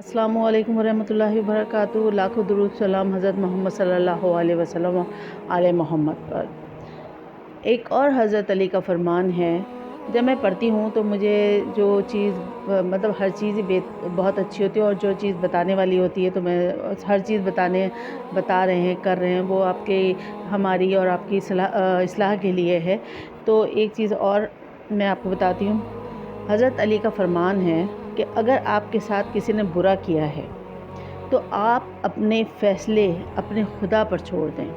अस्सलामु अलैकुम वरहमतुल्लाहि वबरकातुहू। लाखों दुरूद सलाम हज़रत मोहम्मद सल्लल्लाहु अलैहि वसल्लम आले मोहम्मद पर। एक और हज़रत अली का फ़रमान है, जब मैं पढ़ती हूँ तो मुझे जो चीज़ मतलब हर चीज़ ही बहुत अच्छी होती है, और जो चीज़ बताने वाली होती है तो मैं हर चीज़ बता रहे हैं, कर रहे हैं, वो आपके हमारी और आपकी इस्लाह के लिए है। तो एक चीज़ और मैं आपको बताती हूँ। हज़रत अली का फ़रमान है कि अगर आपके साथ किसी ने बुरा किया है तो आप अपने फ़ैसले अपने खुदा पर छोड़ दें,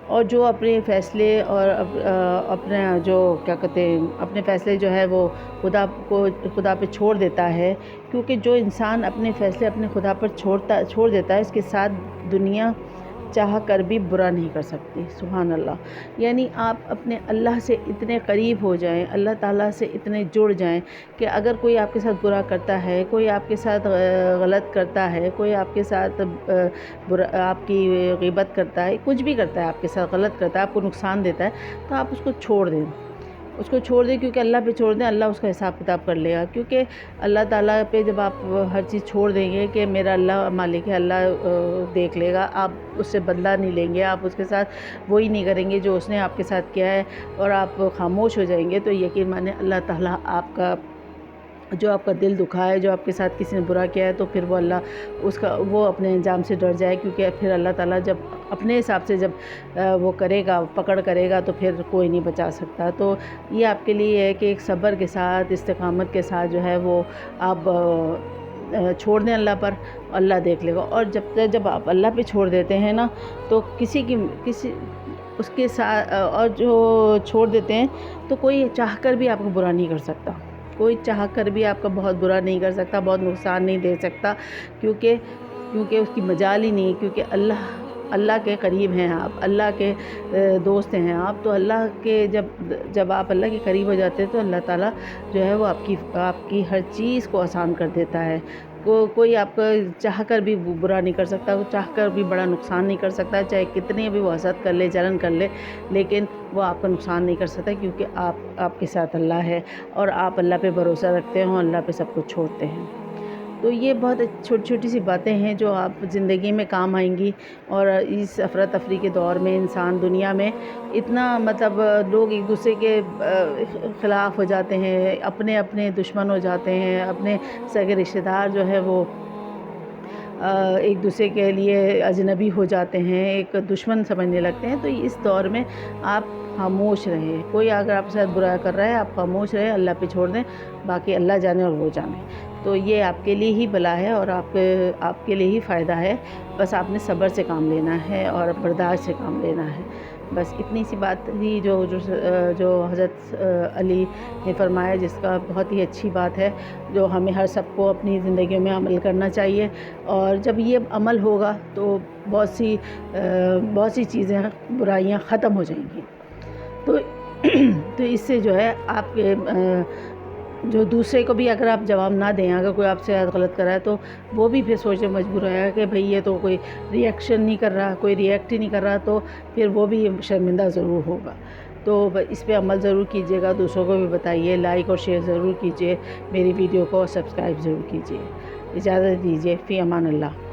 और जो अपने फ़ैसले और अपने जो क्या कहते हैं अपने फ़ैसले जो है वो खुदा पे छोड़ देता है, क्योंकि जो इंसान अपने फ़ैसले अपने खुदा पर छोड़ देता है, इसके साथ दुनिया चाह कर भी बुरा नहीं कर सकती। सुभान अल्लाह। यानी आप अपने अल्लाह से इतने करीब हो जाएं, अल्लाह ताला से इतने जुड़ जाएं कि अगर कोई आपके साथ बुरा करता है, कोई आपके साथ गलत करता है, कोई आपके साथ आपकी ग़ीबत करता है, कुछ भी करता है, आपके साथ गलत करता है, आपको नुकसान देता है, तो आप उसको छोड़ दें, क्योंकि अल्लाह पे छोड़ दें, अल्लाह उसका हिसाब किताब कर लेगा। क्योंकि अल्लाह ताला पे जब आप हर चीज़ छोड़ देंगे कि मेरा अल्लाह मालिक है, अल्लाह देख लेगा, आप उससे बदला नहीं लेंगे, आप उसके साथ वही नहीं करेंगे जो उसने आपके साथ किया है, और आप खामोश हो जाएंगे, तो यकीन माने अल्लाह ताला जो आपका दिल दुखा है, जो आपके साथ किसी ने बुरा किया है, तो फिर वो अपने अंजाम से डर जाए, क्योंकि फिर अल्लाह ताला जब अपने हिसाब से जब वो पकड़ करेगा, तो फिर कोई नहीं बचा सकता। तो ये आपके लिए है कि एक सब्र के साथ, इस्तिकामत के साथ जो है वो आप छोड़ दें अल्लाह पर, अल्लाह देख लेगा। और जब आप अल्लाह पे छोड़ देते हैं ना, तो किसी उसके साथ और जो छोड़ देते हैं, तो कोई चाहकर भी आपको बुरा नहीं कर सकता, कोई चाहकर भी आपका बहुत बुरा नहीं कर सकता, बहुत नुकसान नहीं दे सकता, क्योंकि उसकी मजाल ही नहीं। क्योंकि अल्लाह के करीब हैं आप, अल्लाह के दोस्त हैं आप, तो अल्लाह के जब आप अल्लाह के करीब हो जाते हैं, तो अल्लाह ताला जो है वो आपकी हर चीज़ को आसान कर देता है। कोई आपका चाहकर भी बुरा नहीं कर सकता, चाहकर भी बड़ा नुकसान नहीं कर सकता, चाहे कितने भी वो हसद कर ले, जलन कर ले, लेकिन वो आपका नुकसान नहीं कर सकता, क्योंकि आपके साथ अल्लाह है, और आप अल्लाह पे भरोसा रखते हैं और अल्लाह पे सब कुछ छोड़ते हैं। तो ये बहुत छोटी छोटी सी बातें हैं जो आप ज़िंदगी में काम आएंगी। और इस अफरा तफरी के दौर में इंसान दुनिया में इतना मतलब लोग एक दूसरे के ख़िलाफ़ हो जाते हैं, अपने अपने दुश्मन हो जाते हैं, अपने सगे रिश्तेदार जो है वो एक दूसरे के लिए अजनबी हो जाते हैं, एक दुश्मन समझने लगते हैं। तो इस दौर में आप खामोश रहें, कोई अगर आपके साथ बुरा कर रहा है, आप खामोश रहें, अल्लाह पे छोड़ दें, बाकी अल्लाह जाने और वो जाने। तो ये आपके लिए ही भला है और आपके लिए ही फ़ायदा है। बस आपने सब्र से काम लेना है और बर्दाश्त से काम लेना है। बस इतनी सी बात थी जो हज़रत अली ने फरमाया, जिसका बहुत ही अच्छी बात है, जो हमें हर सबको अपनी ज़िंदगी में अमल करना चाहिए। और जब ये अमल होगा तो बहुत सी चीज़ें, बुराइयां ख़त्म हो जाएंगी। तो तो इससे जो है आपके जो दूसरे को भी अगर आप जवाब ना दें, अगर कोई आपसे गलत कर रहा है, तो वो भी फिर सोचने मजबूर होगा कि भाई ये तो कोई रिएक्शन नहीं कर रहा, कोई रिएक्ट ही नहीं कर रहा, तो फिर वो भी शर्मिंदा ज़रूर होगा। तो इस पे अमल ज़रूर कीजिएगा, दूसरों को भी बताइए, लाइक और शेयर ज़रूर कीजिए मेरी वीडियो को, सब्सक्राइब ज़रूर कीजिए। इजाज़त दीजिए, फ़ी अमान अल्लाह।